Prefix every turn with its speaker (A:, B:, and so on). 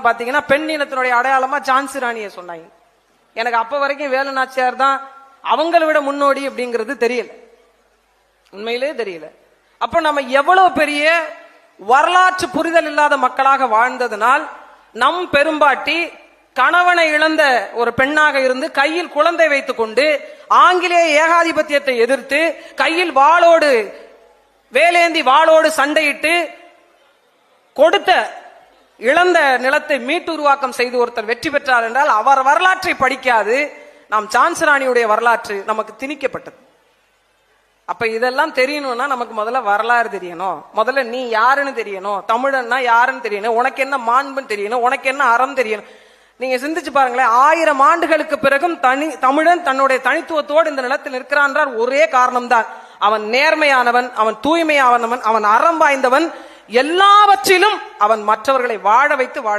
A: பாத்தீங்கன்னா பெண் இனத்தினுடைய அடையாளமா ஜான்சி ராணியை சொன்னாங்க. எனக்கு அப்ப வரைக்கும் வேலு நாச்சியார் தான் அவங்களை விட முன்னோடி அப்படிங்கிறது தெரியல, உண்மையிலே தெரியல. அப்ப நம்ம எவ்வளவு பெரிய வரலாற்று புரிதல் இல்லாத மக்களாக வாழ்ந்ததனால் நம் பெரும்பாட்டி கணவனை இழந்த ஒரு பெண்ணாக இருந்து கையில் குழந்தை வைத்துக் கொண்டு ஆங்கிலேய ஏகாதிபத்தியத்தை எதிர்த்து கையில் வாளோடு வேலேந்தி வாளோடு சண்டையிட்டு கொடுத்த இழந்த நிலத்தை மீட்டுருவாக்கம் செய்து ஒருத்தர் வெற்றி பெற்றார் என்றால் அவர் வரலாற்றை படிக்காது நாம் ஜான்சி ராணியுடைய வரலாற்று நமக்கு திணிக்கப்பட்டது. அப்ப இதெல்லாம் தெரியணும்னா நமக்கு முதல்ல வரலாறு தெரியணும், முதல்ல நீ யாருன்னு தெரியணும், தமிழன்னா யாருன்னு தெரியணும், உனக்கு என்ன மாண்புன்னு தெரியணும், உனக்கு என்ன அறம் தெரியணும். நீங்க சிந்திச்சு பாருங்களேன், 1000 ஆண்டுகளுக்கு பிறகும் தமிழன் தன்னுடைய தனித்துவத்தோடு இந்த நிலத்தில் இருக்கிறான் ஒரே காரணம்தான், அவன் நேர்மையானவன், அவன் தூய்மையானவன், அவன் அறம் வாய்ந்தவன், எல்லாவற்றிலும் அவன் மற்றவர்களை வாழ வைத்து வாழ